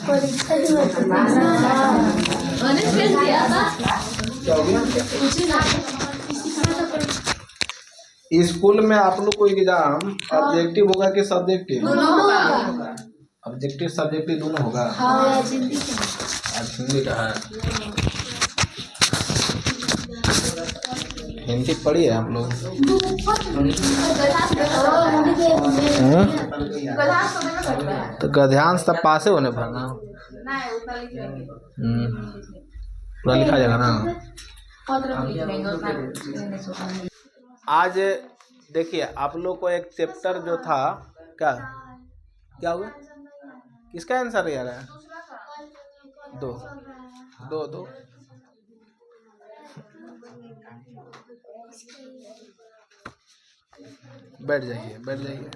School में आप लोग को एग्जाम ऑब्जेक्टिव होगा कि सब्जेक्टिव? ऑब्जेक्टिव सब्जेक्टिव दोनों होगा। आज हिंदी का है। हिंदी पढ़ी है आप लोग? तो गद्यांश तब पासे होने पर ना पूरा लिखा जाएगा ना। आज देखिए आप लोग को एक चैप्टर जो था क्या क्या हुआ, किसका आंसर नहीं आ रहा है? दो दो दो बैठ जाइए बैठ जाइए।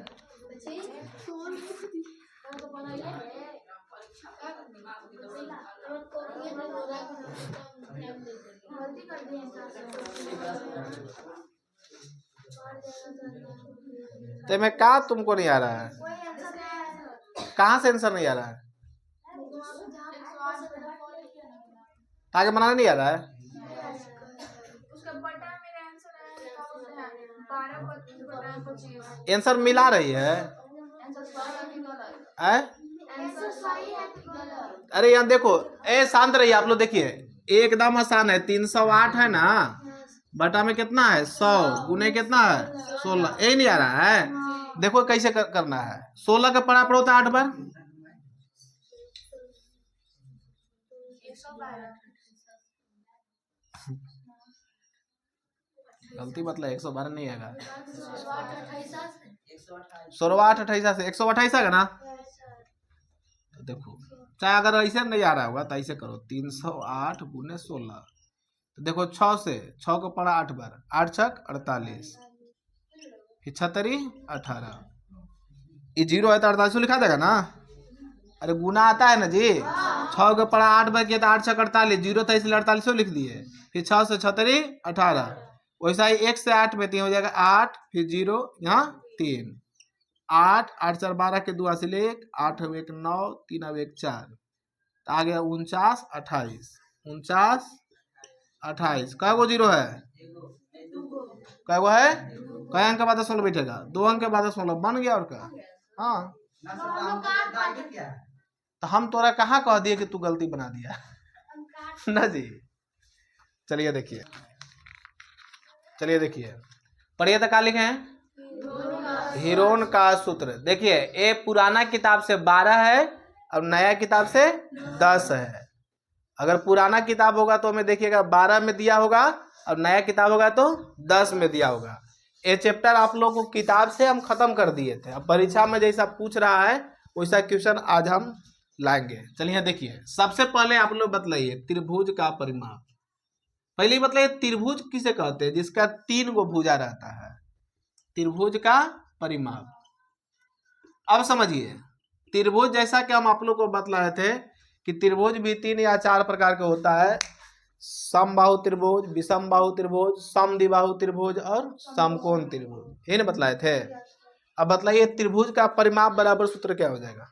तो मैं कहा तुमको नहीं आ रहा है? कहाँ से आंसर नहीं आ रहा है? आगे बनाना नहीं आ रहा है? आंसर मिला रही है? अरे यहाँ देखो, शांत रहिए आप लोग। देखिए एकदम आसान है। 308 है ना, बटा में कितना है 100, गुने कितना है 16। यही नहीं आ रहा है? देखो कैसे करना है। 16 का पढ़ा होता है 8 बार। गलती मतलब 112 नहीं आएगा। 16 28 से 128 आएगा ना। तो देखो चाहे अगर ऐसे नहीं आ रहा होगा तो ऐसे करो, 308 गुने 16। तो देखो 6 से 6 को पढ़ा 8 बार, 8 छक 48, फिर 6 18। ये 0 है तो 48 लिखा देगा ना। अरे गुना आता है ना जी। 6 को पढ़ा 8 बार किया तो 8 छक 48, 0 था इसलिए 48 लिख दिए। फिर 6 से 6 18। वैसा ही 1 से 8 में 3 हो जाएगा 8, फिर 0 यहाँ 3, 8 8 4 12 के 2 हासिल 1, 8 अब 1 9, 3 अब 1 4, तो आ गया 49 28। 49 28 कै गो 0 है? कै गो है? कै अंक के बाद 16 बैठेगा? 2 अंक के बाद 16 बन गया। और क्या? हाँ तो हम तोरा कहाँ कह दिए कि तू गलती बना दिया ना जी। चलिए देखिए, चलिए देखिए पढ़िए तो क्या लिखे हैं। हीरोन का सूत्र देखिए, ये पुराना किताब से 12 है और नया किताब से 10 है। अगर पुराना किताब होगा तो हमें देखिएगा 12 में दिया होगा और नया किताब होगा तो 10 में दिया होगा। ये चैप्टर आप लोग को किताब से हम खत्म कर दिए थे। अब परीक्षा में जैसा पूछ रहा है वैसा क्वेश्चन आज हम लाएंगे। चलिए देखिए, सबसे पहले आप लोग बतलाइए त्रिभुज का परिमाप। पहले बताइए त्रिभुज किसे कहते हैं? जिसका 3 गो भुजा रहता है, त्रिभुज का परिमाप। अब समझिए, त्रिभुज जैसा कि हम आप लोग को बतलाए थे कि त्रिभुज भी 3 या 4 प्रकार का होता है। समबाहु त्रिभुज, विषमबाहु त्रिभुज, समद्विबाहु त्रिभुज और समकोण त्रिभुज, ये ना बतलाए थे। अब बतलाइए त्रिभुज का परिमाप बराबर सूत्र क्या हो जाएगा?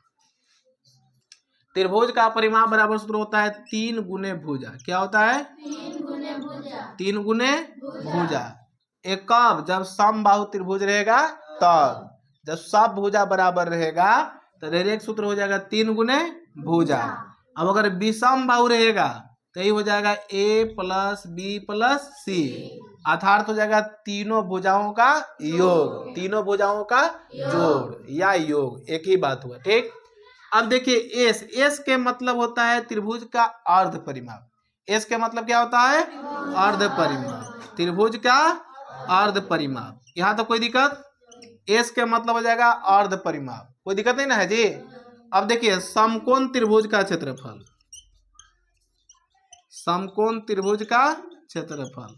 त्रिभुज का परिमाप बराबर सूत्र होता है 3 गुने भुजा। क्या होता है? 3 गुने भुजा। एक कब? जब समबाहु त्रिभुज रहेगा तब। जब सब भुजा बराबर रहेगा तो डायरेक्ट सूत्र हो जाएगा 3 गुने भुजा। अब अगर विषम बाहु रहेगा तो यही हो जाएगा a प्लस बी प्लस सी, अर्थात हो जाएगा तीनों भुजाओं का योग, तीनों भुजाओं का जोड़ या योग, एक ही बात हुआ। ठीक। अब देखिए एस के मतलब होता है त्रिभुज का अर्ध परिमाप। एस के मतलब क्या होता है? अर्ध परिमाप, त्रिभुज का अर्ध परिमाप। यहाँ तो कोई दिक्कत? एस के मतलब हो जाएगा अर्ध परिमाप, कोई दिक्कत नहीं ना है जी। अब देखिए समकोण त्रिभुज का क्षेत्रफल, समकोण त्रिभुज का क्षेत्रफल,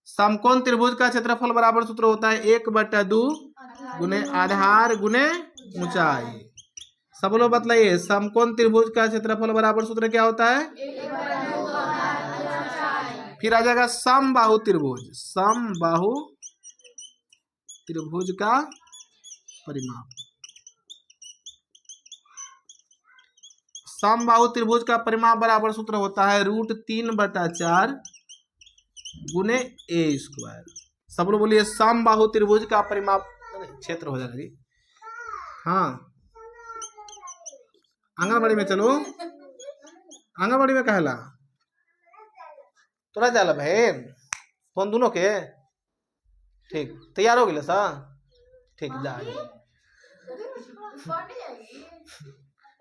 समकोण त्रिभुज का क्षेत्रफल बराबर सूत्र होता है 1/2 गुने आधार गुने ऊंचाई। सब लोग बतलाइए समकोण त्रिभुज का क्षेत्रफल बराबर सूत्र क्या होता है? फिर आ जाएगा समबाहु त्रिभुज, समबाहु त्रिभुज का परिमाप। समबाहु त्रिभुज का परिमाप बराबर सूत्र होता है √3/4 गुने a स्क्वायर। सब लोग बोलिए समबाहु त्रिभुज का परिमाप, क्षेत्र हो जाएगा जी। हाँ आंगनबाड़ी में चलो, आंगनबाड़ी में कहला तोरा जाला बहन फोन दोनों के। ठीक तैयार हो गए सा, ठीक जा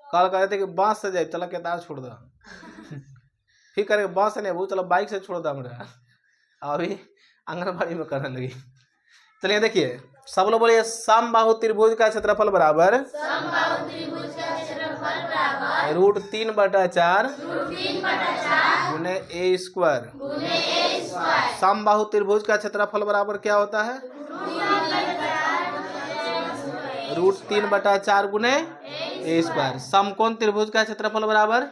कल कहे थे कि बस से जाए, चला के तार छोड़ दो फिर करे बस से नहीं वो, चलो बाइक से छोड़ दो मेरा, अभी आंगनबाड़ी में करने लगी। चलिए देखिए सब लोग बोलिए समबाहु त्रिभुज का क्षेत्रफल बराबर √3/4 गुने a स्क्वायर। समबाहु त्रिभुज का क्षेत्रफल बराबर क्या होता है √3/4 गुने a स्क्वायर। समकोण त्रिभुज का क्षेत्रफल बराबर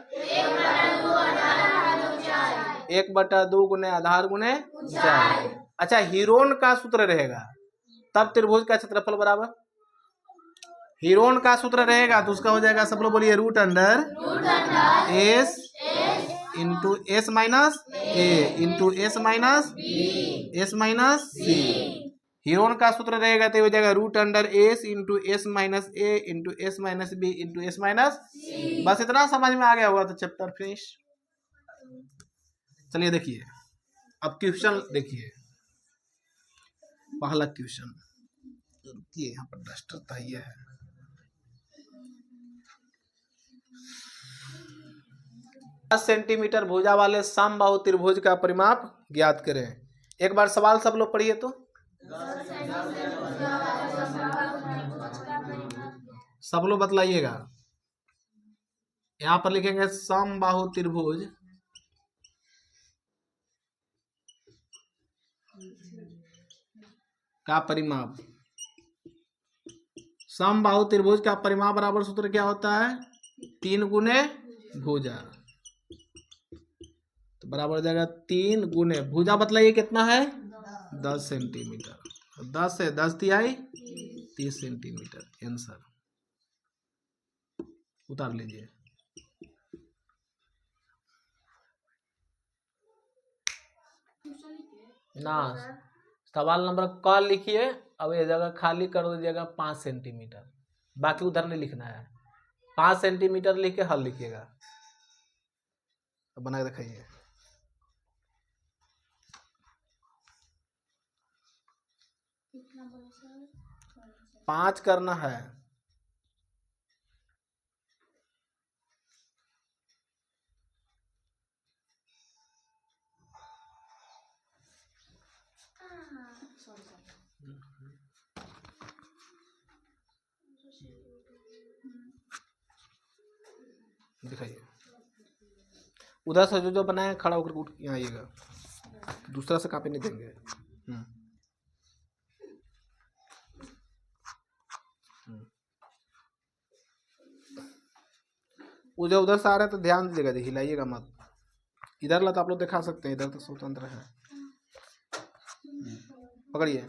1/2 गुने आधार गुने ऊंचाई। अच्छा हीरोन का सूत्र रहेगा तब त्रिभुज का क्षेत्रफल बराबर, हीरोन का सूत्र रहेगा तो उसका हो जाएगा, सब लोग बोलिए √s into s minus a into s minus c। Heron का सूत्र रहेगा तो हो जाएगा √s into s minus a into s minus b into s minus c। बस इतना समझ में आ गया होगा तो चैप्टर फिनिश। चलिए देखिए अब क्वेश्चन देखिए, पहला क्वेश्चन ये यहाँ पर डस्टर चाहिए है। 10 सेंटीमीटर भुजा वाले समबाहु त्रिभुज का परिमाप ज्ञात करें। एक बार सवाल सब लोग पढ़िए तो, सब लोग बतलाइएगा। यहाँ पर लिखेंगे समबाहु त्रिभुज का परिमाप। समबाहु त्रिभुज का परिमाप बराबर सूत्र क्या होता है 3 गुने भुजा, तो बराबर हो जाएगा 3 गुने भुजा, बतलाइए कितना है 10 सेंटीमीटर। 10 से 10 तिहाई 30 सेंटीमीटर। आंसर उतार लीजिए। ना सवाल नंबर क लिखिए, अब ये जगह खाली कर दीजिएगा 5 सेंटीमीटर, बाकी उधर नहीं लिखना है। 5 सेंटीमीटर लिख के हल लिखिएगा, तो बना के दिखाइए। 5 करना है। दिखाइए उधर से जो बनाए खड़ा होकर उठ यहाँ आइएगा, दूसरा से कॉपी नहीं देंगे। उधर उधर से आ रहे हैं तो ध्यान दीजिएगा, हिलाइएगा मत। इधर ला तो आप लोग दिखा सकते हैं, इधर तो स्वतंत्र है। पकड़िए।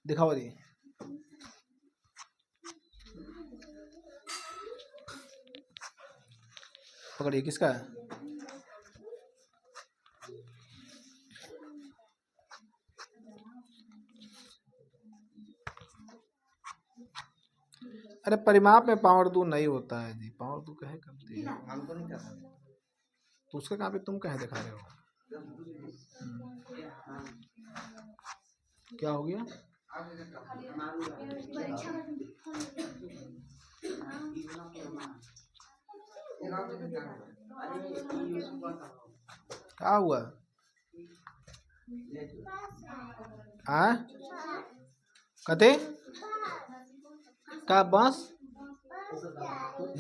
दिखाओ जी। पकड़िए, किसका है? अरे परिमाप में पावर 2 नहीं होता है जी, पावर 2 कहे करती है, हमको नहीं करना। तो उसका कहाँ पे तुम कहे दिखा रहे हो? क्या हो गया? क्या हुआ? कते का बस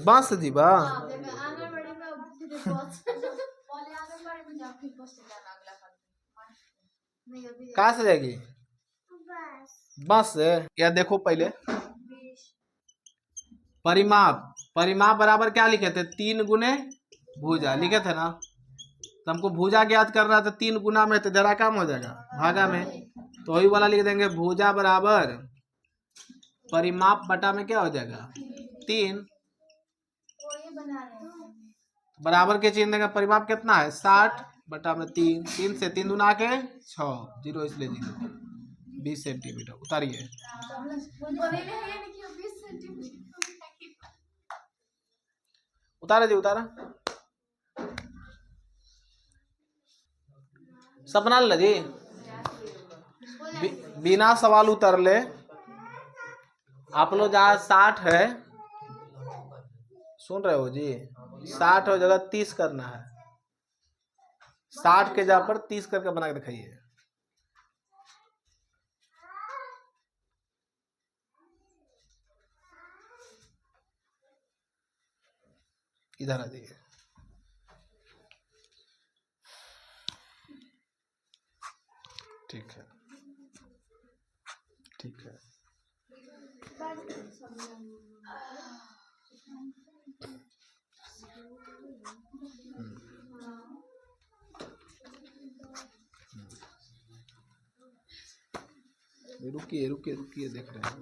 बस जीवा कहाँ से जाएगी? बस से। या देखो पहले परिमाप, परिमाप बराबर क्या लिखे थे, 3 गुने भुजा लिखे थे ना। तो हमको भुजा ज्ञात करना है, तो 3 गुना में तो जरा कम हो जाएगा भागा में, तो वही वाला लिख देंगे, भुजा बराबर परिमाप बटा में क्या हो जाएगा 3, बराबर के चिन्ह देंगे, परिमाप कितना है 60 बटा में 3, 3 से 3 दूना के 6, 0 इसलिए 0, 20 सेंटीमीटर। उतारिए, उतारा जी उतारा, सब बना ले जी, बिना सवाल उतर ले। आप लोग जहाँ 60 है, सुन रहे हो जी, 60 हो जगह 30 करना है, 60 के जगह पर 30 करके बना के दिखाइए। इधर आ जाइए, ठीक है ठीक है। रुकिए रुकिए रुकिए, देख रहे हैं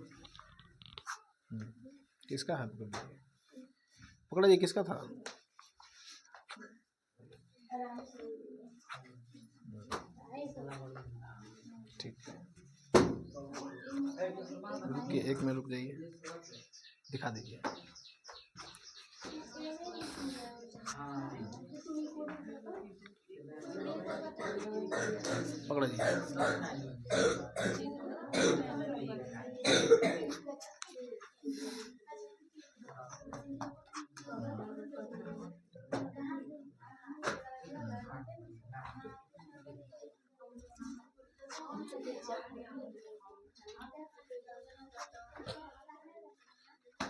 किसका हाथ पकड़िए, पकड़ा जी, किसका था, ठीक है, रुकिए 1 मिनट रुक जाइए, दिखा दीजिए। पकड़ा जी,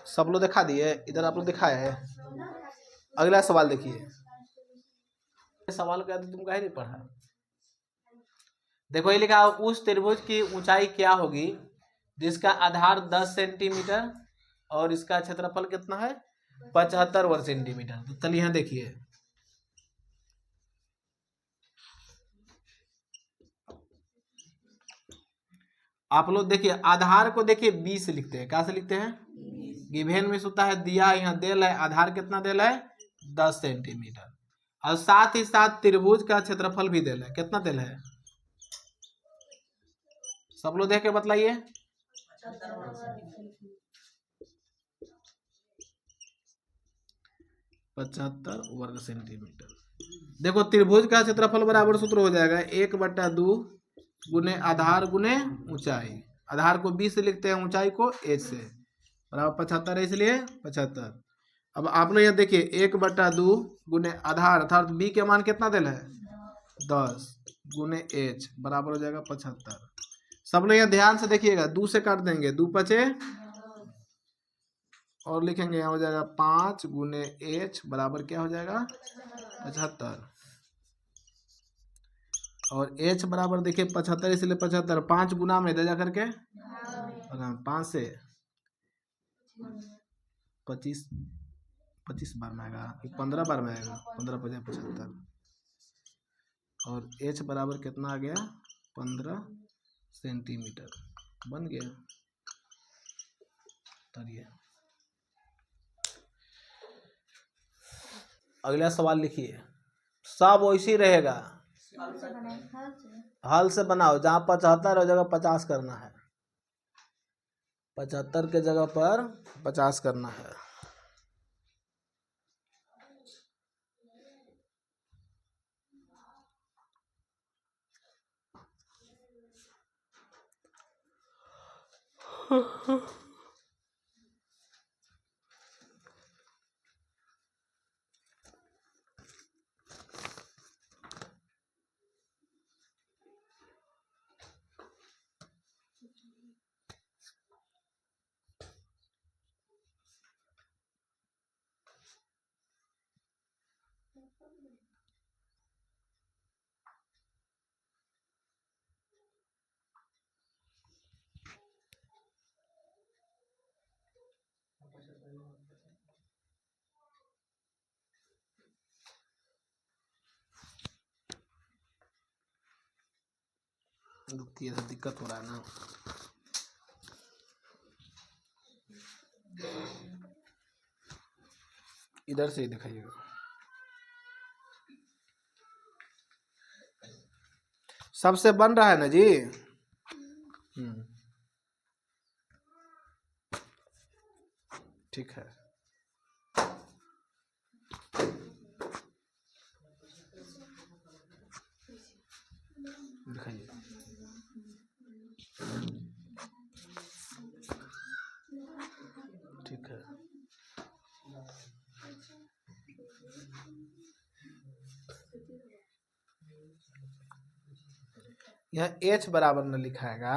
सब लोग दिखा दिए, इधर आप लोग दिखाए है। अगला सवाल देखिए, सवाल का तो तुम कहीं नहीं पढ़ा। देखो ये लिखा, उस त्रिभुज की ऊंचाई क्या होगी जिसका आधार 10 सेंटीमीटर और इसका क्षेत्रफल कितना है 75 वर्ग सेंटीमीटर। तो चलिए यहाँ देखिए, आप लोग देखिए, आधार को देखिए 20 लिखते हैं, क्या से लिखते हैं, गिवेन में होता है दिया, यहाँ देल है, आधार कितना देल है 10 सेंटीमीटर, और साथ ही साथ त्रिभुज का क्षेत्रफल भी देल है, कितना देल है, सब लोग देख के बतलाइए। 75 वर्ग सेंटीमीटर। देखो त्रिभुज का क्षेत्रफल बराबर सूत्र हो जाएगा 1/2 गुने आधार गुने ऊंचाई, आधार को 20 से लिखते हैं, ऊंचाई को h से, बराबर 75 है, इसलिए 75। अब आप लोग यहाँ देखिए 1/2 गुने आधार अर्थात b के मान कितना देना है 10 गुने h बराबर हो जाएगा 75। सब लोग यहाँ ध्यान से देखिएगा, 2 से काट देंगे, 2 पचे और लिखेंगे, यहाँ हो जाएगा 5 गुने h बराबर क्या हो जाएगा 75, और h बराबर देखिए 75, इसलिए 75 5 गुना में दे जा करके 5 से 25 बार में आएगा, 15 बार में आएगा, 15 × 5 = 75, और h बराबर कितना आ गया 15 सेंटीमीटर, बन गया। चलिए अगला सवाल लिखिए, सब वैसे ही रहेगा, हल से बनाओ, जहाँ 75 हो जगह 50 करना है, 75 के जगह पर 50 करना है। रुकिए, तो दिक्कत हो रहा है ना। इधर से ही दिखाइएगा। सबसे बन रहा है ना जी। ठीक है। दिखाइए। ठीक है। यहाँ H बराबर न लिखाएगा,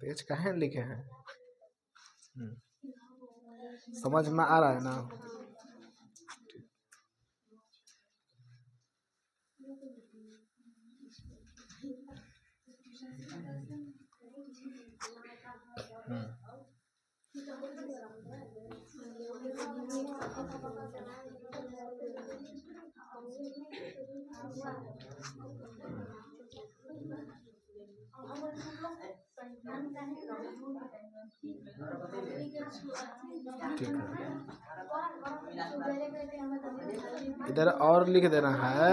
तो H कहाँ लिखे हैं? समझ में आ रहा है ना? ठीक है। इधर और लिख देना है।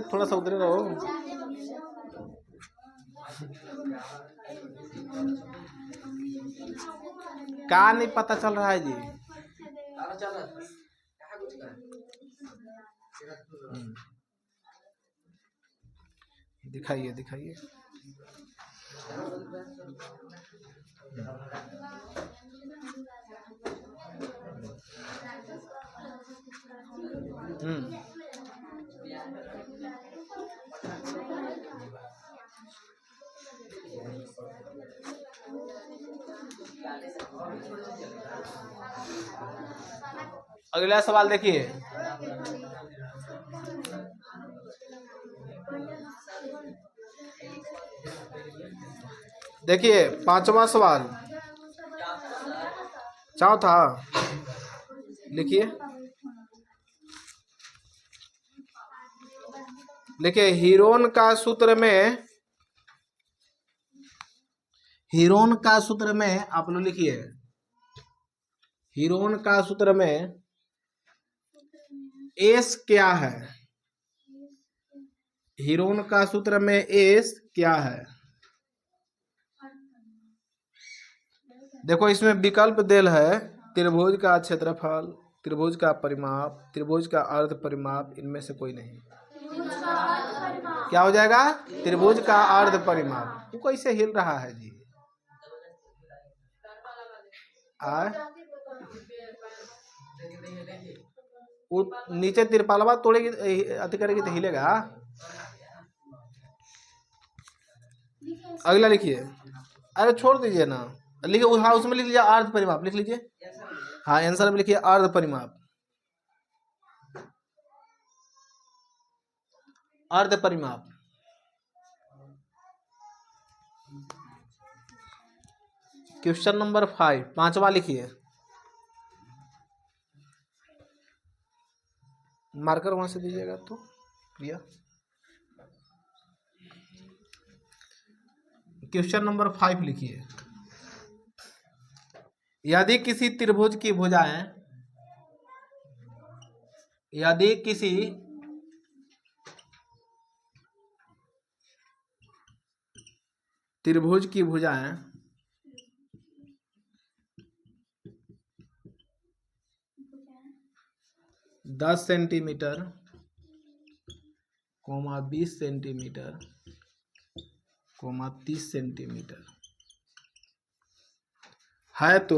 थोड़ा सा उधर रहो। क्या नहीं पता चल रहा है जी? दिखाइए दिखाइए। अगला सवाल देखिए। देखिए 5वां सवाल, चौथा लिखिए। देखिए हीरोन का सूत्र में आप लोग लिखिए। हीरोन का सूत्र में एस क्या है? हीरोन का सूत्र में एस क्या है? देखो इसमें विकल्प देल है, त्रिभुज का क्षेत्रफल, त्रिभुज का परिमाप, त्रिभुज का अर्ध परिमाप, इनमें से कोई नहीं। क्या हो जाएगा? त्रिभुज का अर्ध परिमाप। वो कैसे हिल रहा है जी? वो नीचे तिरपालवा तोड़ेगी, अति करेगी तो हिलेगा। अगला लिखिए। अरे छोड़ दीजिए ना, लिखिए। हाँ उसमें लिख लीजिए अर्ध परिमाप, लिख लीजिए। हाँ आंसर में लिखिए अर्ध परिमाप। अर्ध परिमाप। क्वेश्चन नंबर 5, 5वां लिखिए। मार्कर वहां से दीजिएगा तो भैया। क्वेश्चन नंबर 5 लिखिए। यदि किसी त्रिभुज की भुजाएं, यदि किसी त्रिभुज की भुजाएं 10 सेंटीमीटर, 20 सेंटीमीटर, 30 सेंटीमीटर है, तो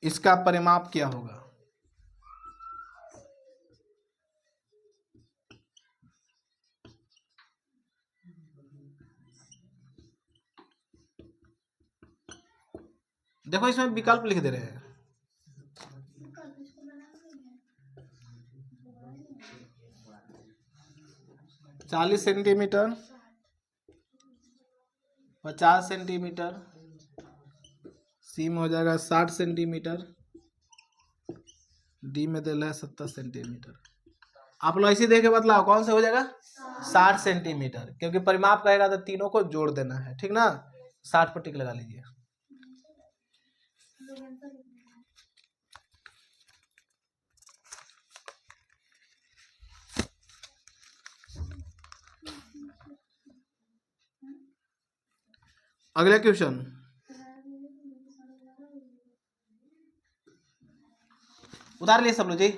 इसका परिमाप क्या होगा? देखो इसमें विकल्प लिख दे रहे हैं। 40 सेंटीमीटर, 50 सेंटीमीटर, सी में हो जाएगा 60 सेंटीमीटर, डी में दिल है 70 सेंटीमीटर। आप लोग ऐसे देख के बतलाओ कौन से हो जाएगा 60 सेंटीमीटर, क्योंकि परिमाप कहेगा तो तीनों को जोड़ देना है, ठीक ना। 60 पर टिक लगा लीजिए। अगला क्वेश्चन, उतार लिए सब लोग जी।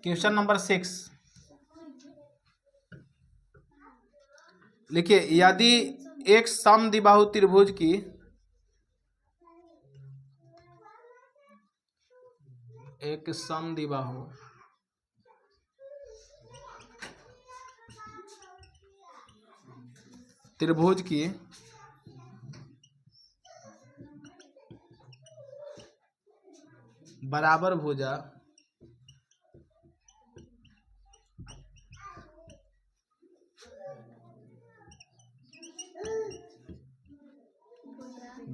क्वेश्चन नंबर 6 लिखिए, यदि एक समद्विबाहु त्रिभुज की एक समद्विबाहु त्रिभुज की बराबर भुजा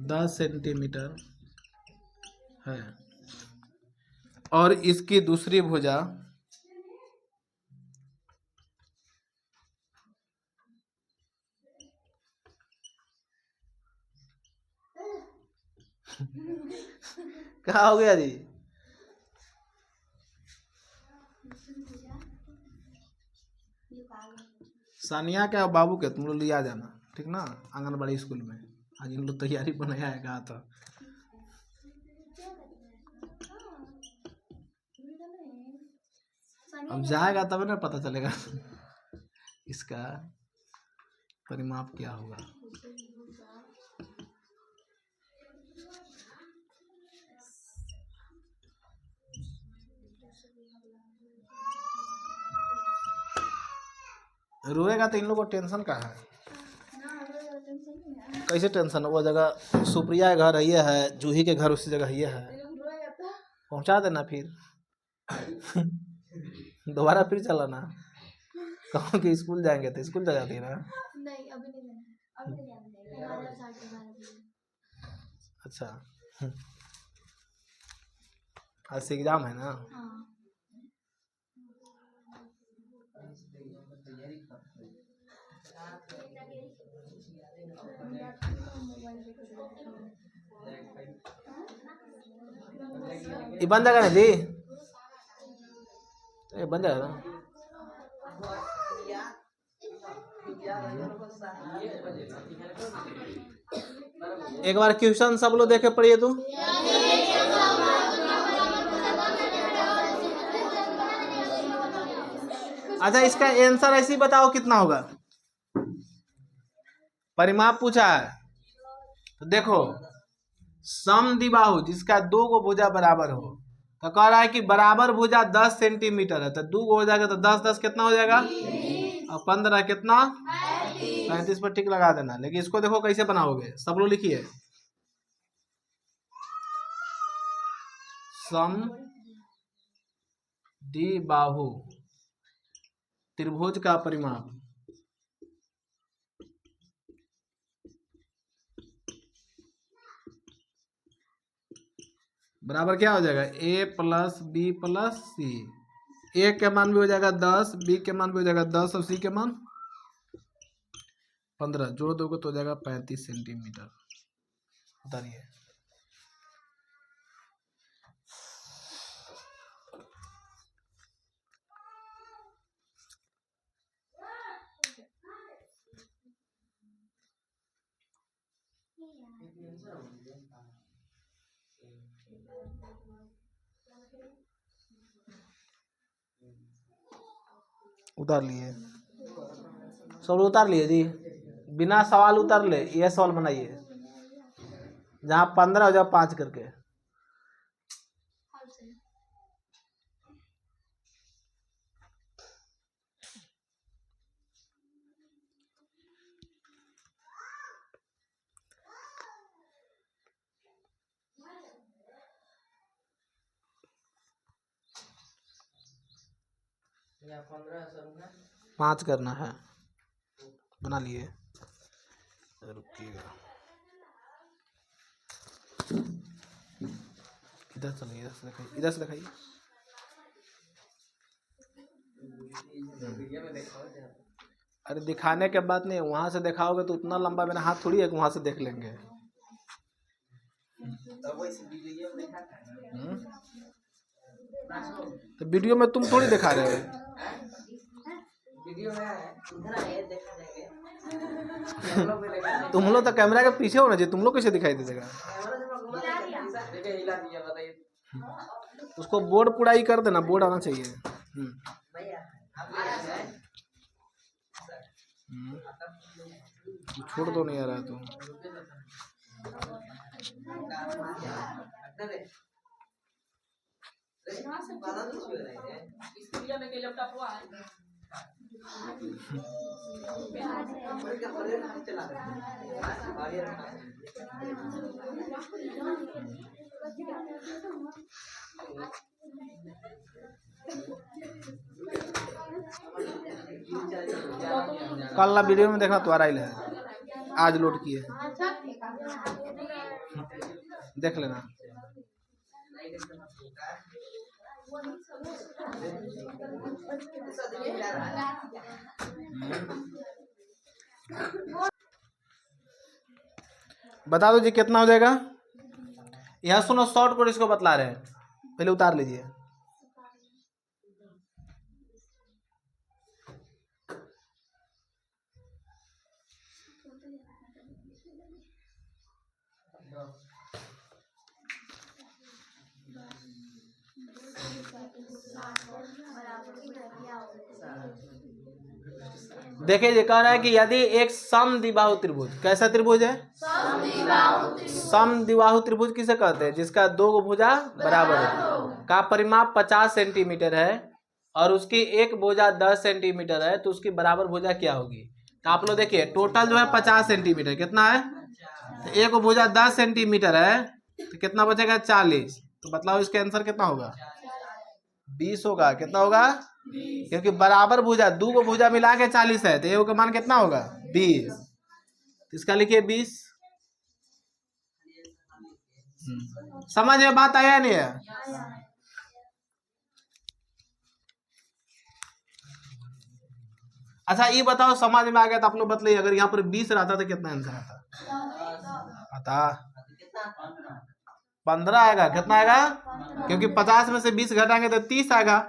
दस सेंटीमीटर है और इसकी दूसरी भुजा क्या हो गया जी? सानिया के और बाबू के तुम लोग लिया जाना, ठीक ना, आंगनबाड़ी स्कूल में। आज इन लोग तैयारी बनाया है, कहा था। अब जाएगा तब ना पता चलेगा इसका परिमाप क्या होगा। रोएगा तो इन लोगों को टेंशन का है। कैसे टेंशन? वो जगह सुप्रिया के घर ये है, जूही के घर उसी जगह ये है, पहुंचा देना फिर दोबारा फिर चलाना। कहो कि स्कूल जाएंगे तो स्कूल जा जाती है ना। नहीं अभी नहीं जाना, अभी नहीं जाना। अच्छा आज से एग्जाम है ना। ये बन जाएगा ना जी, ये बन जाएगा ना। एक बार क्वेश्चन सब लोग देखे पढ़िए तो। अच्छा इसका आंसर ऐसे ही बताओ कितना होगा। परिमाप पूछा है तो देखो, समद्विबाहु जिसका दो गो भुजा बराबर हो, तो कह रहा है कि बराबर भुजा 10 सेंटीमीटर है, तो दो गो हो जाएगा तो 10 10 कितना हो जाएगा, और 15 कितना 35 पर टिक लगा देना। लेकिन इसको देखो कैसे बनाओगे, सब लोग लिखिए। समद्विबाहु त्रिभुज का परिमाप बराबर क्या हो जाएगा, a प्लस बी प्लस सी। ए के मान भी हो जाएगा 10, बी के मान भी हो जाएगा 10 और सी के मान 15, जोड़ दोगे तो हो जाएगा 35 सेंटीमीटर। बताइए। उतार लिए सब लोग, उतार लिए जी, बिना सवाल उतार ले ये सवाल बनाइए, जहाँ 15 हो जाए 5 करके। 5 करना है, बना लिए। रुकिएगा, इधर चलिए, इधर से दिखाइए, इधर से दिखाइए। अरे दिखाने के बाद नहीं, वहां से दिखाओगे तो उतना लंबा मेरा हाथ थोड़ी है कि वहां से देख लेंगे। तो वीडियो में तुम थोड़ी दिखा रहे हो, तुम लोग तो कैमरा के पीछे होना चाहिए, तुम लोग कैसे दिखाई दे देगा। उसको बोर्ड पूरा ही कर देना, बोर्ड आना चाहिए। छोड़ दो, नहीं आ रहा है तो। कल ना वीडियो में देखना, तुम्हारा ही है, आज लोड किए, देख लेना। बता दो जी कितना हो जाएगा। यहाँ सुनो, शॉर्ट कोड इसको बतला रहे हैं, पहले उतार लीजिए। देखिए ये कह रहा है कि यदि एक समद्विबाहु त्रिभुज, कैसा त्रिभुज है? समद्विबाहु त्रिभुज किसे कहते हैं? जिसका दो भुजा बराबर है, का परिमाप 50 सेंटीमीटर है और उसकी एक भुजा 10 सेंटीमीटर है, तो उसकी बराबर भुजा क्या होगी? तो आप लोग देखिए, टोटल जो है 50 सेंटीमीटर, कितना है? तो एक भुजा 10 सेंटीमीटर है, तो कितना बचेगा? 40। तो बताओ इसके आंसर कितना होगा? 20 होगा। कितना होगा? क्योंकि बराबर भुजा, दो भुजा मिला के 40 है, तो ए का मान कितना होगा? 20। तो इसका लिखिए 20। समझ में बात आया नहीं है? अच्छा ये बताओ, समझ में आ गया तो आप लोग बतलाइए, अगर यहाँ पर 20 रहता तो कितना आंसर आता? 15 आएगा। कितना आएगा? क्योंकि 50 में से 20 घटाएंगे तो 30 आएगा,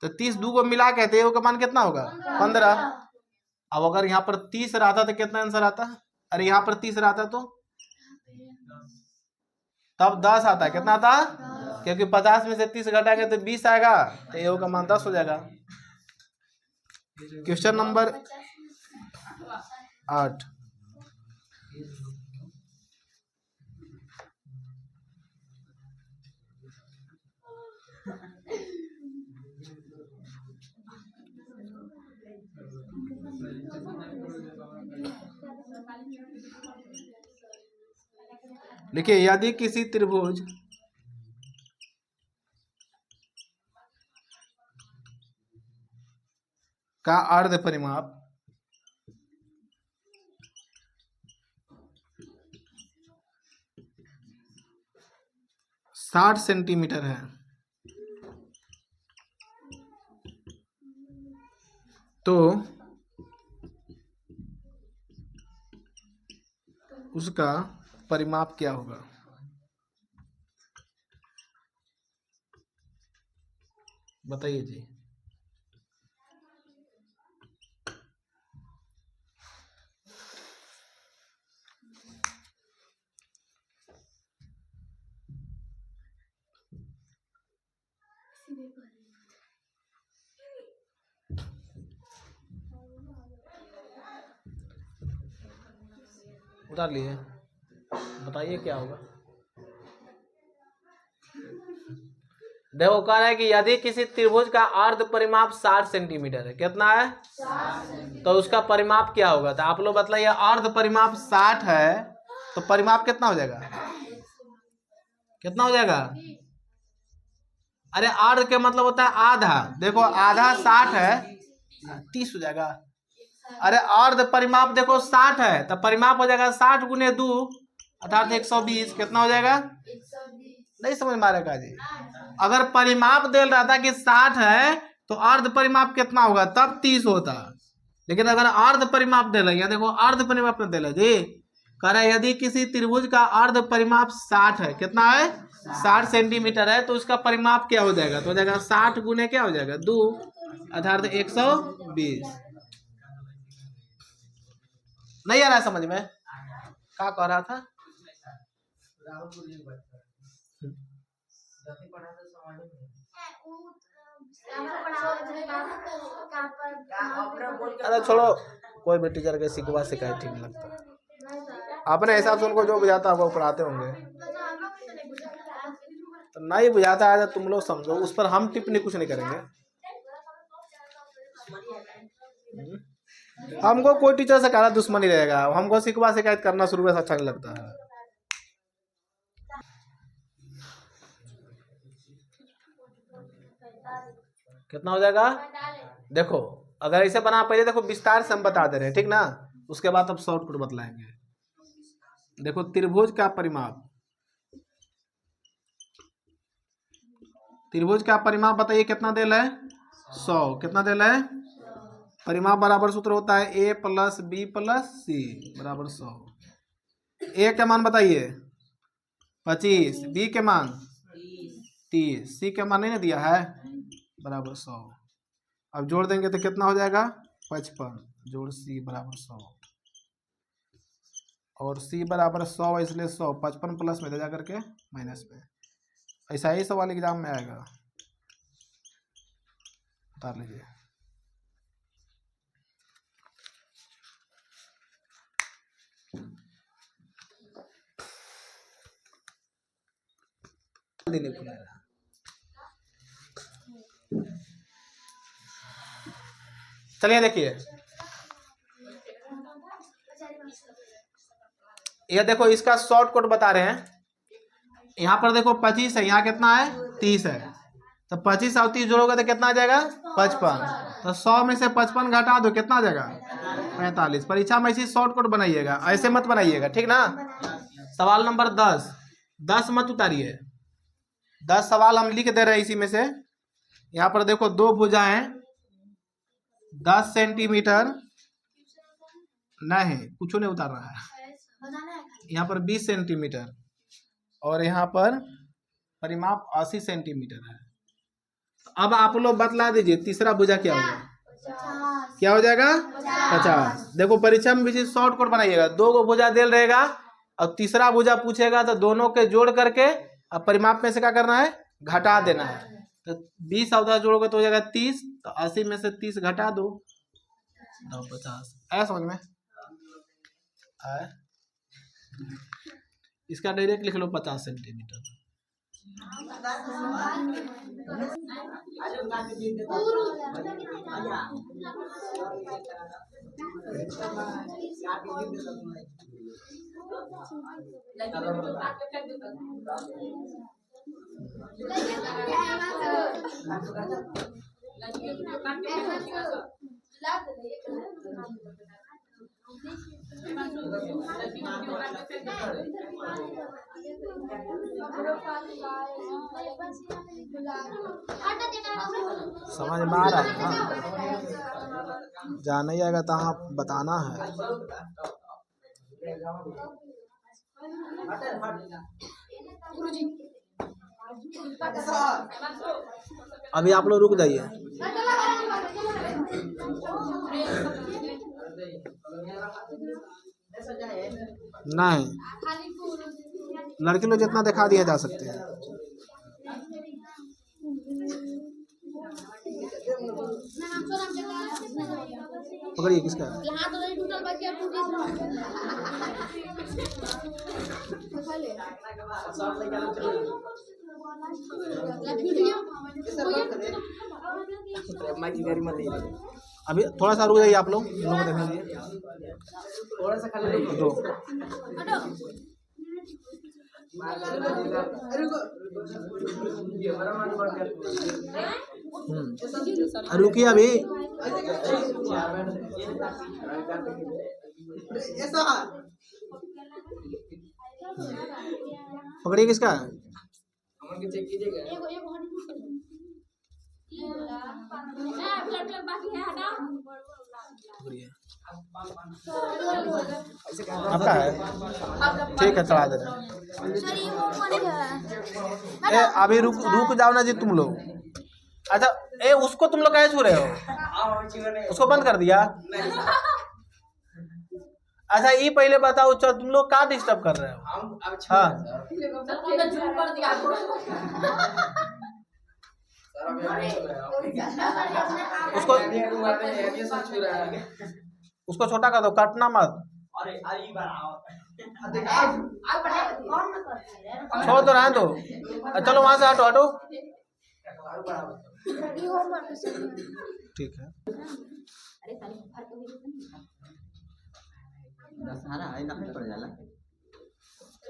तो 30 दो को मिला के तो का मान कितना होगा? 15। अब अगर यहाँ पर 30 रहता तो कितना आंसर आता? अरे यहाँ पर 30 रहता तो तब 10 आता है। कितना आता? क्योंकि 50 में से 30 घटाएंगे तो 20 आएगा, तो ए का मान 10 हो जाएगा। Question number 8। देखिए, यदि किसी त्रिभुज का अर्ध परिमाप 60 सेंटीमीटर है, तो उसका परिमाप क्या होगा? बताइए जी। उतार लिए, बताइए क्या होगा। देखो कह रहा है कि यदि किसी त्रिभुज का अर्ध परिमाप 60 सेंटीमीटर है, कितना है? 60। तो उसका परिमाप क्या होगा? तो आप लोग बतलाइए, अर्ध परिमाप 60 है तो परिमाप कितना हो जाएगा? कितना हो जाएगा? अरे अर्ध के मतलब होता है आधा। देखो आधा 60 है, 30 हो जाएगा। अरे अर्ध परिमाप देखो 60 है, तो परिमाप हो जाएगा 60 गुने 2 अर्थात 120। कितना हो जाएगा? नहीं समझ में आ रहा जी? अगर परिमाप दे रहा था कि 60 है तो अर्ध परिमाप कितना होगा, तब 30 होता। लेकिन अगर अर्ध परिमाप दे रहे हैं, देखो अर्ध परिमाप में दे रहे जी, कह रहे यदि किसी त्रिभुज का अर्ध परिमाप 60 है, कितना है 60 सेंटीमीटर है, तो उसका परिमाप क्या हो जाएगा, तो हो जाएगा 60 गुने क्या हो जाएगा 2 अर्थात 120। नहीं आ रहा है समझ में? क्या कह रहा था? अरे छोड़ो, कोई भी टीचर के सिखवा सिखाए ठीक नहीं लगता। अपने हिसाब से उनको जो बुझाता है वो पढ़ाते होंगे। तो नहीं बुझाता है तो तुम लोग समझो, उस पर हम टिप्पणी कुछ नहीं करेंगे। हमको कोई टीचर से कहा दुश्मनी रहेगा, हमको सिखवा शिकायत करना शुरू में अच्छा नहीं लगता है। कितना हो जाएगा? देखो अगर ऐसे बना, पहले देखो विस्तार से हम बता दे रहे हैं, ठीक ना, उसके बाद अब शॉर्टकट बतलाएंगे। देखो त्रिभुज का परिमाप, त्रिभुज का परिमाप बताइए कितना देल है? 100। कितना देल है? परिमाप बराबर सूत्र होता है a प्लस बी प्लस सी बराबर 100। a के मान बताइए 25, b के मान 30, c के मान नहीं ना दिया है, बराबर 100। अब जोड़ देंगे तो कितना हो जाएगा? 55 जोड़ c बराबर 100, और c बराबर 100 इसलिए 100 55 प्लस में दे जा करके माइनस में। ऐसा ही सवाल एग्जाम में आएगा, उतार लीजिए। चलिए देखिए, यह देखो इसका शॉर्टकट बता रहे हैं। यहाँ पर देखो 25 है, यहाँ कितना है 30 है, तो 25 और 30 जोड़ोगे तो कितना आ जाएगा 55। तो 100 में से 55 घटा दो, कितना आ जाएगा 45। परीक्षा में इसी शॉर्टकट बनाइएगा, ऐसे मत बनाइएगा, ठीक ना। सवाल नंबर 10 मत उतारिए, 10 सवाल हम लिख दे रहे हैं इसी में से। यहाँ पर देखो दो भुजाएं 10 सेंटीमीटर, नहीं कुछ नहीं उतार रहा है। यहाँ पर 20 सेंटीमीटर और यहाँ पर परिमाप 80 सेंटीमीटर है। अब आप लोग बतला दीजिए तीसरा भुजा क्या होगा? क्या हो जाएगा? 50। देखो परीक्षा में भी शॉर्टकट बनाइएगा, 2 भुजा देल रहेगा और तीसरा भुजा पूछेगा तो दोनों के जोड़ करके अब परिमाप में से क्या करना है, घटा देना है। तो 20 और 10 जोड़ोगे तो हो जाएगा 30, तो 80 में से 30 घटा दो, 50। आया समझ में? आया? इसका डायरेक्ट लिख लो 50 सेंटीमीटर। समझ में आ रहा है ना? जहाँ नहीं आएगा तहाँ बताना है। अभी आप लोग रुक जाइए। नहीं, लड़के लोग जितना दिखा दिया जा सकते हैं। पकड़िए किसका है? अभी थोड़ा सा रुक जाइए आप लोग, देखने दीजिए थोड़ा सा खाली दो। रुकिए अभी। पकड़िए किसका? आपका है? ठीक है, चढ़ा दे रहे हैं। ए अभी रुक जाओ ना जी तुम लोग। अच्छा ए उसको तुम लोग कैसे छू रहे हो? उसको बंद कर दिया? अच्छा ये पहले बताओ, तुम लोग क्या डिस्टर्ब कर रहे हो? हाँ उसको छोटा कर दो, काटना मत। छोड़ दो, रहने दो। चलो वहां से हटो हटो। ठीक है।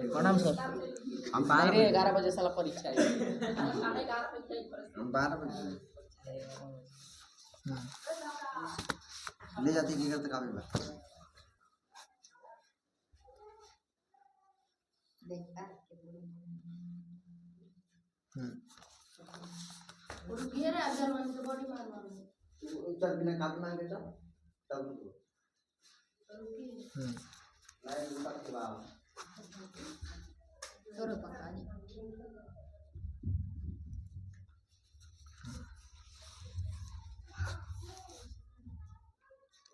प्रणाम सर। हम 11 बजे साला परीक्षा है। हम 12 बजे ले जाते की करते काफी बार चल बिना काफी मांगे तब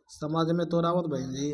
समाज में तो रावत बहन जी।